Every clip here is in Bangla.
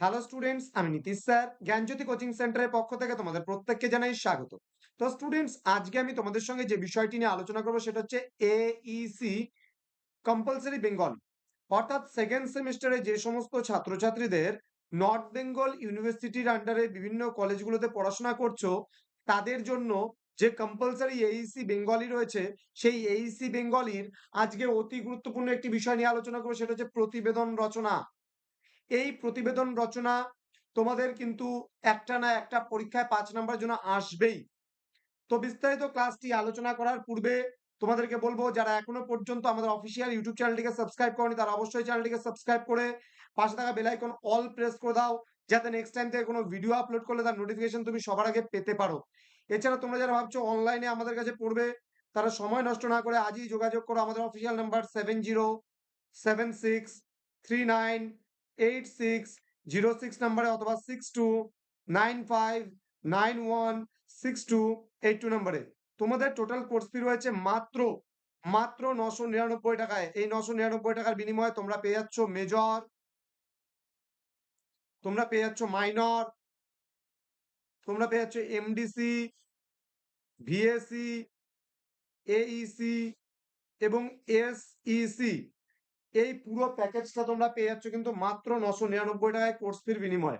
হ্যালো স্টুডেন্টস, আমি নীতিশ স্যার জ্ঞানজ্যোতি কোচিং সেন্টারের পক্ষ থেকে তোমাদের প্রত্যেককে জানাই স্বাগত। তো স্টুডেন্টস, আজকে আমি তোমাদের সঙ্গে যে বিষয়টি নিয়ে আলোচনা করবো সেটা হচ্ছে এইসি কম্পালসারি বেঙ্গল, অর্থাৎ সেকেন্ড সেমিস্টারে যে সমস্ত ছাত্রছাত্রীদের নর্থ বেঙ্গল ইউনিভার্সিটির আন্ডারে বিভিন্ন কলেজগুলোতে পড়াশোনা করছো তাদের জন্য যে কম্পালসারি এইসি বেঙ্গলি রয়েছে, সেই এইসি বেঙ্গলির আজকে অতি গুরুত্বপূর্ণ একটি বিষয় নিয়ে আলোচনা করবো, সেটা হচ্ছে প্রতিবেদন রচনা। এই প্রতিবেদন রচনা তোমাদের কিন্তু একটা না একটা পরীক্ষায় 5 নাম্বার জন্য আসবেই। তো বিস্তারিত ক্লাসটি আলোচনা করার পূর্বে তোমাদেরকে বলবো, যারা এখনো পর্যন্ত আমাদের অফিসিয়াল ইউটিউব চ্যানেলটিকে সাবস্ক্রাইব করনি তারা অবশ্যই চ্যানেলটিকে সাবস্ক্রাইব করে পাশে থাকা বেল আইকন অল প্রেস করে দাও, যাতে নেক্সট টাইম থেকে কোনো ভিডিও আপলোড করলে তার নোটিফিকেশন তুমি সবার আগে পেতে পারো। এছাড়া তোমরা যারা ভাবছো অনলাইনে আমাদের কাছে পড়বে, তারা সময় নষ্ট না করে আজই যোগাযোগ করো আমাদের অফিসিয়াল নাম্বার 7076398606 নাম্বারে, অথবা 6295916282 নাম্বারে। তোমাদের টোটাল কোর্স ফি রয়েছে মাত্র মাত্র 999 টাকায়। এই 999 টাকার বিনিময়ে তোমরা পেয়ে যাচ্ছ মেজর, তোমরা পেয়ে যাচ্ছ মাইনর, তোমরা পেয়ে যাচ্ছ এমডিসি, ভিএসি, এইসি এবং এসইসি। এই পুরো প্যাকেজটা তোমরা পেয়ে যাচ্ছ কিন্তু মাত্র 999 টাকায় কোর্স ফির বিনিময়ে।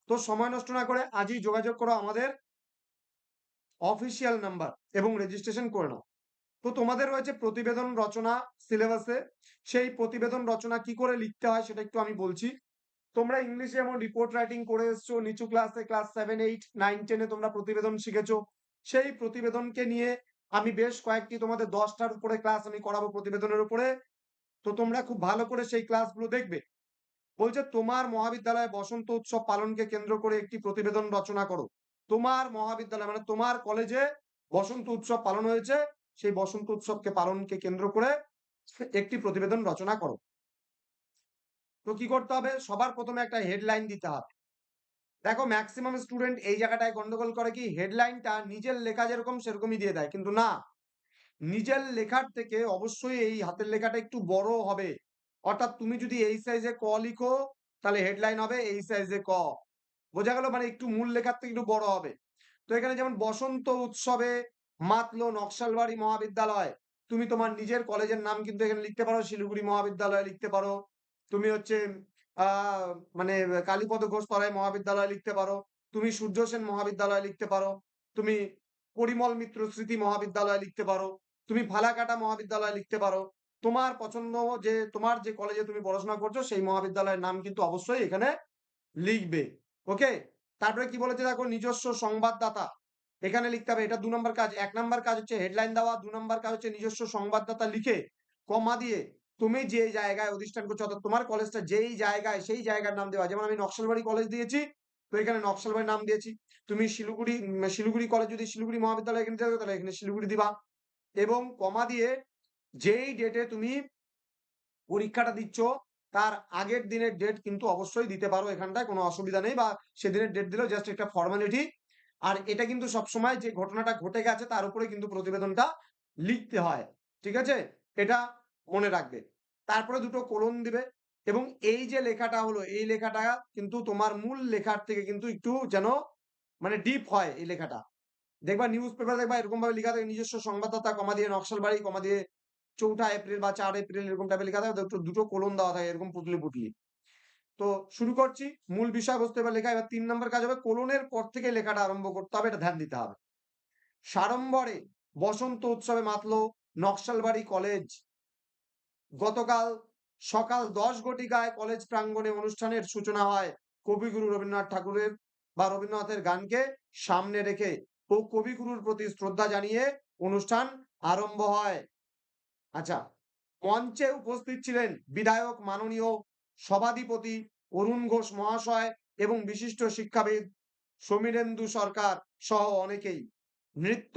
তো সময় নষ্ট না করে আজই যোগাযোগ করো আমাদের অফিসিয়াল নাম্বার এবং রেজিস্ট্রেশন করে নাও। তো তোমাদের রয়েছে প্রতিবেদন রচনা সিলেবাসে। সেই প্রতিবেদন রচনা কি করে লিখতে হয় সেটা একটু আমি বলছি। তোমরা ইংলিশে যেমন রিপোর্ট রাইটিং করে এসছো, নিচু ক্লাসে ক্লাস 7, 8, 9, 10 তোমরা প্রতিবেদন শিখেছো। সেই প্রতিবেদনকে নিয়ে আমি বেশ কয়েকটি তোমাদের 10টার উপরে ক্লাস আমি করাবো প্রতিবেদনের উপরে। তো তোমরা খুব ভালো করে সেই ক্লাসগুলো দেখবে। বলছে তোমার মহাবিদ্যালয়ে বসন্ত উৎসব পালনকে কেন্দ্র করে একটি প্রতিবেদন রচনা করো। তোমার মহাবিদ্যালয় মানে তোমার কলেজে বসন্ত উৎসব পালন হয়েছে, সেই বসন্ত উৎসবকে পালনকে কেন্দ্র করে একটি প্রতিবেদন রচনা করো। তো কি করতে হবে? সবার প্রথমে একটা হেডলাইন দিতে হবে। দেখো ম্যাক্সিমাম স্টুডেন্ট এই জায়গাটায় গন্ডগোল করে, কি হেডলাইনটা নিজের লেখা যেরকম সেরকমই দিয়ে দেয়, কিন্তু না, নিজের লেখার থেকে অবশ্যই এই হাতের লেখাটা একটু বড় হবে। অর্থাৎ তুমি যদি এই সাইজে ক লিখো তাহলে হেডলাইন হবে এই সাইজে ক। বোঝা গেল? মানে একটু মূল লেখার থেকে একটু বড় হবে। তো এখানে যেমন বসন্ত উৎসবে মাতলো নকশালবাড়ি মহাবিদ্যালয়, তুমি তোমার নিজের কলেজের নাম কিন্তু এখানে লিখতে পারো, শিলিগুড়ি মহাবিদ্যালয় লিখতে পারো। তুমি হচ্ছে আহ মানে কালীপদ ঘোষ তরাই মহাবিদ্যালয় লিখতে পারো, তুমি সূর্য সেন মহাবিদ্যালয় লিখতে পারো, তুমি পরিমল মিত্র স্মৃতি মহাবিদ্যালয় লিখতে পারো, তুমি ফালাকাটা মহাবিদ্যালয় লিখতে পারো। তোমার পছন্দ, যে তোমার যে কলেজে তুমি পড়াশোনা করছো সেই মহাবিদ্যালয়ের নাম কিন্তু অবশ্যই এখানে লিখবে। ওকে। তারপরে কি বলেছে দেখো, নিজস্ব সংবাদদাতা এখানে লিখতে হবে। এটা 2 নম্বর কাজ। 1 নম্বর কাজ হচ্ছে হেডলাইন দেওয়া, 2 নম্বর কাজ হচ্ছে নিজস্ব সংবাদদাতা লিখে কমা দিয়ে তুমি যে জায়গায় অধিষ্ঠান করছো, অর্থাৎ তোমার কলেজটা যেই জায়গায় সেই জায়গার নাম দেওয়া। যেমন আমি নকশালবাড়ি কলেজ দিয়েছি, তো এখানে নকশালবাড়ি নাম দিয়েছি। তুমি শিলিগুড়ি কলেজ যদি শিলিগুড়ি মহাবিদ্যালয় এখানে থাকো তাহলে এখানে শিলিগুড়ি দিবা, এবং কমা দিয়ে যেই ডেটে তুমি পরীক্ষাটা দিচ্ছ তার আগের দিনের ডেট কিন্তু অবশ্যই দিতে পারো, এখানটায় কোনো অসুবিধা নেই, বা সেদিনের ডেট দিলেও জাস্ট একটা ফর্মালিটি। আর এটা কিন্তু সবসময় যে ঘটনাটা ঘটে গেছে তার উপরে কিন্তু প্রতিবেদনটা লিখতে হয়, ঠিক আছে? এটা মনে রাখবে। তারপরে দুটো কোলন দিবে, এবং এই যে লেখাটা হলো এই লেখাটা কিন্তু তোমার মূল লেখার থেকে কিন্তু একটু যেন মানে ডিপ হয় এই লেখাটা। দেখবা নিউজ পেপার, দেখবা এরকম ভাবে লেখা থাকে, নিজস্ব সংবাদদাতা কমা দিয়ে নকশালবাড়ি কমা দিয়ে 4 এপ্রিল বা 4 এপ্রিল এরকম টাইপের লেখা থাকে, দুটো কোলন দেওয়া থাকে এরকম পুটলি পুটলি। তো শুরু করছি মূল বিষয়বস্তু এবার লেখা। এবার 3 নম্বর কাজ হবে কোলনের পর থেকে লেখাটা আরম্ভ করতে হবে, এটা ধ্যান দিতে হবে। সাড়ম্বরে বসন্ত উৎসবে মাতল নকশালবাড়ি কলেজ। গতকাল সকাল 10 ঘটিকায় কলেজ প্রাঙ্গণে অনুষ্ঠানের সূচনা হয় কবিগুরু রবীন্দ্রনাথ ঠাকুরের বা রবীন্দ্রনাথের গানকে সামনে রেখে ও কবিগুরুর প্রতি শ্রদ্ধা জানিয়ে অনুষ্ঠান আরম্ভ হয়। আচ্ছা, মঞ্চে উপস্থিত ছিলেন বিধায়ক মাননীয় সভাধিপতি অরুণ ঘোষ মহাশয় এবং বিশিষ্ট শিক্ষাবিদ সমীরেন্দু সরকার সহ অনেকেই। নৃত্য,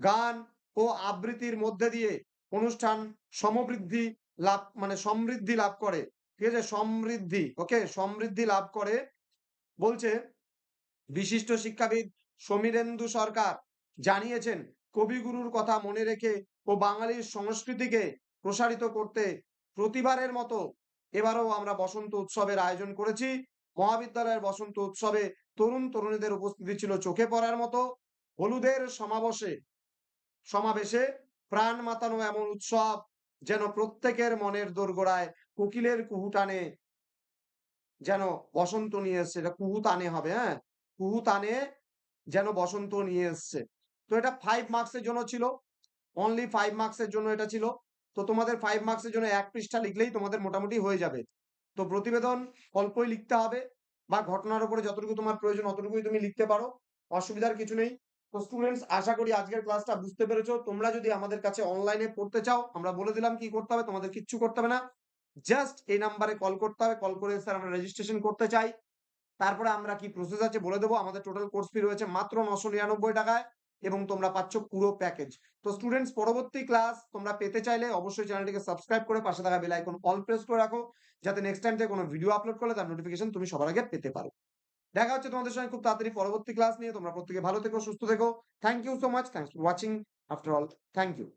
গান ও আবৃত্তির মধ্যে দিয়ে অনুষ্ঠান সমৃদ্ধি লাভ মানে সমৃদ্ধি লাভ করে। ঠিক আছে? সমৃদ্ধি, ওকে, সমৃদ্ধি লাভ করে। বলছে বিশিষ্ট শিক্ষাবিদ সমীরেন্দু সরকার জানিয়েছেন, কবিগুরুর কথা মনে রেখে ও বাঙালির সংস্কৃতিকে প্রসারিত করতে প্রতিবারের মতো এবারও আমরা বসন্ত উৎসবের আয়োজন করেছি। মহাবিদ্যালয়ের বসন্ত উৎসবে তরুণ তরুণীদের উপস্থিতি ছিল চোখে পড়ার মতো। হলুদের সমাবেশে প্রাণ মাতানো এমন উৎসব যেন প্রত্যেকের মনের দোরগোড়ায় কোকিলের কুহুটানে যেন বসন্ত নিয়ে এসছে। এটা কুহুতানে হবে, হ্যাঁ? কুহুতানে যেন বসন্ত নিয়ে এসছে। তো এটা 5 মার্কস এর জন্য ছিল। অনলি 5 মার্কস এর জন্য এটা ছিল। তো তোমাদের 5 মার্কস এর জন্য ১ পৃষ্ঠা লিখলেই তোমাদের মোটামুটি হয়ে যাবে। তো প্রতিবেদন অল্পই লিখতে হবে বা ঘটনার উপরে যতটুকু তোমার প্রয়োজন অতটুকুই তুমি লিখতে পারো। অসুবিধার কিছু নেই। তো স্টুডেন্টস, আশা করি আজকের ক্লাসটা বুঝতে পেরেছো। তোমরা যদি আমাদের কাছে অনলাইনে পড়তে চাও, আমরা বলে দিলাম কি করতে হবে, তোমাদের কিচ্ছু করতে হবে না। জাস্ট এই নাম্বারে কল করতে হবে। কল করে স্যার আমরা রেজিস্ট্রেশন করতে চাই। তারপরে আমরা কি প্রসেস আছে বলে দেবো। আমাদের টোটাল কোর্স ফি রয়েছে মাত্র 999 টাকায় এবং তোমরা পাচ্ছ পুরো প্যাকেজ। তো স্টুডেন্টস, পরবর্তী ক্লাস তোমরা পেতে চাইলে অবশ্যই চ্যানেলটিকে সাবস্ক্রাইব করে পাশে থাকা বেল আইকন অল প্রেস করে রাখো, যাতে নেক্সট টাইম থেকে কোনো ভিডিও আপলোড করলে তার নোটিফিকেশন তুমি সবার আগে পেতে পারো। দেখা হচ্ছে তোমাদের সঙ্গে খুব তাড়াতাড়ি পরবর্তী ক্লাস নিয়ে। তোমরা প্রত্যেকে ভালো থেকো, সুস্থ থেকো। Thank you so much. Thanks for watching. After all, thank you.